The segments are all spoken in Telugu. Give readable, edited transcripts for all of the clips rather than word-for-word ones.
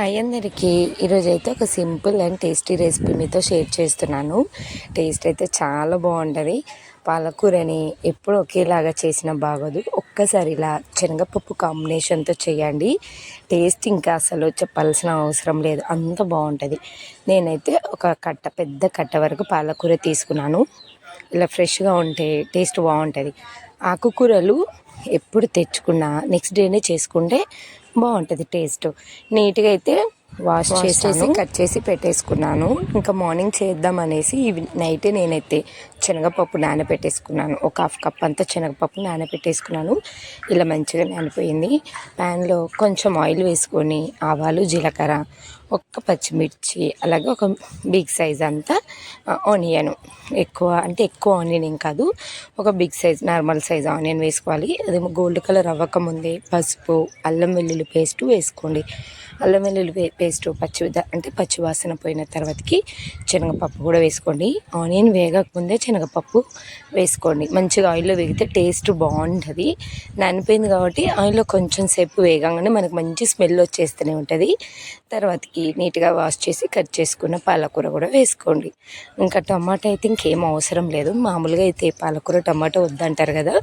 హాయ్ అందరికీ. ఈరోజైతే ఒక సింపుల్ అండ్ టేస్టీ రెసిపీ మీతో షేర్ చేస్తున్నాను. టేస్ట్ అయితే చాలా బాగుంటుంది. పాలకూరని ఎప్పుడు ఒకేలాగా చేసినా బాగోదు. ఒక్కసారి ఇలా శనగపప్పు కాంబినేషన్తో చేయండి. టేస్ట్ ఇంకా అసలు చెప్పాల్సిన అవసరం లేదు, అంత బాగుంటుంది. నేనైతే ఒక పెద్ద కట్ట వరకు పాలకూర తీసుకున్నాను. ఇలా ఫ్రెష్గా ఉంటే టేస్ట్ బాగుంటుంది. ఆకుకూరలు ఎప్పుడు తెచ్చుకున్నా నెక్స్ట్ డేనే చేసుకుంటే బాగుంటుంది టేస్ట్. నీట్గా అయితే వాష్ చేసి కట్ చేసి పెట్టేసుకున్నాను. ఇంకా మార్నింగ్ చేద్దాం అనేసి నైటే నేనైతే శనగపప్పు నానబెట్టేసుకున్నాను. ఒక హాఫ్ కప్ అంతా శనగపప్పు నానబెట్టేసుకున్నాను. ఇలా మంచిగా నానిపోయింది. ప్యాన్లో కొంచెం ఆయిల్ వేసుకొని ఆవాలు, జీలకర్ర, ఒక్క పచ్చిమిర్చి, అలాగే ఒక బిగ్ సైజ్ అంతా ఆనియన్, ఎక్కువ ఆనియన్ ఏం కాదు, ఒక big size normal size onion వేసుకోవాలి. అదేమో గోల్డ్ కలర్ అవ్వకముందే పసుపు, అల్లం వెల్లుల్లి పేస్ట్ వేసుకోండి. అల్లం వెల్లుల్లి పేస్ట్ పచ్చి వాసన పోయిన తర్వాతకి శనగపప్పు కూడా వేసుకోండి. ఆనియన్ వేగకముందే శనగపప్పు వేసుకోండి. మంచిగా ఆయిల్లో వేగితే టేస్ట్ బాగుంటుంది. నానిపోయింది కాబట్టి ఆయిల్లో కొంచెం సేపు వేగంగానే మనకు మంచి స్మెల్ వచ్చేస్తూనే ఉంటుంది. తర్వాతకి నీట్గా వాష్ చేసి కట్ చేసుకున్న పాలకూర కూడా వేసుకోండి. ఇంకా టమాటా అయితే ఇంకేం అవసరం లేదు. మామూలుగా అయితే పాలకూర టమాటా వద్దంటారు కదా,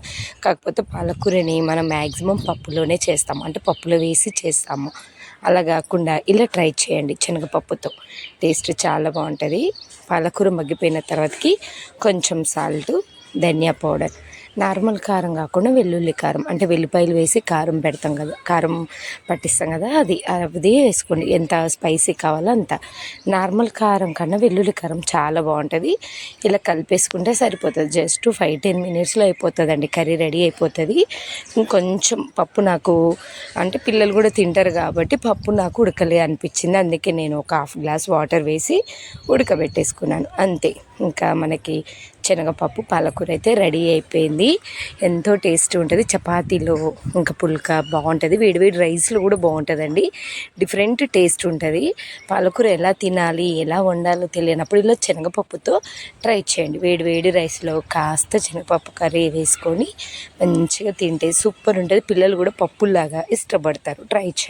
కాకపోతే పాలకూరని మనం మ్యాక్సిమం పప్పులోనే చేస్తాము, అంటే పప్పులో వేసి చేస్తాము. అలా కాకుండా ఇలా ట్రై చేయండి శనగపప్పుతో, టేస్ట్ చాలా బాగుంటుంది. పాలకూర మగ్గిపోయిన తర్వాతకి కొంచెం సాల్ట్, ధనియా పౌడర్, నార్మల్ కారం కాకుండా వెల్లుల్లి కారం, అంటే వెల్లిపాయలు వేసి కారం పెడతాం కదా, కారం పట్టిస్తాం కదా, అది వేసుకోండి. ఎంత స్పైసీ కావాలో అంత. నార్మల్ కారం కన్నా వెల్లుల్లి కారం చాలా బాగుంటుంది. ఇలా కలిపేసుకుంటే సరిపోతుంది. జస్ట్ 5-10 మినిట్స్లో అయిపోతుందండి, కర్రీ రెడీ అయిపోతుంది. ఇంకొంచెం పప్పు నాకు, అంటే పిల్లలు కూడా తింటారు కాబట్టి పప్పు నాకు ఉడకలే అనిపించింది, అందుకే నేను ఒక హాఫ్ గ్లాస్ వాటర్ వేసి ఉడకబెట్టేసుకున్నాను అంతే. ఇంకా మనకి శనగపప్పు పాలకూర అయితే రెడీ అయిపోయింది. ఎంతో టేస్ట్ ఉంటుంది. చపాతీలో ఇంకా పుల్కా బాగుంటుంది, వేడివేడి రైస్లో కూడా బాగుంటుందండి. డిఫరెంట్ టేస్ట్ ఉంటుంది. పాలకూర ఎలా తినాలి, ఎలా వండాలో తెలియనప్పుడు ఇలా శనగపప్పుతో ట్రై చేయండి. వేడివేడి రైస్లో కాస్త శనగపప్పు కర్రీ వేసుకొని మంచిగా తింటే సూపర్ ఉంటుంది. పిల్లలు కూడా పప్పులాగా ఇష్టపడతారు. ట్రై చేయండి.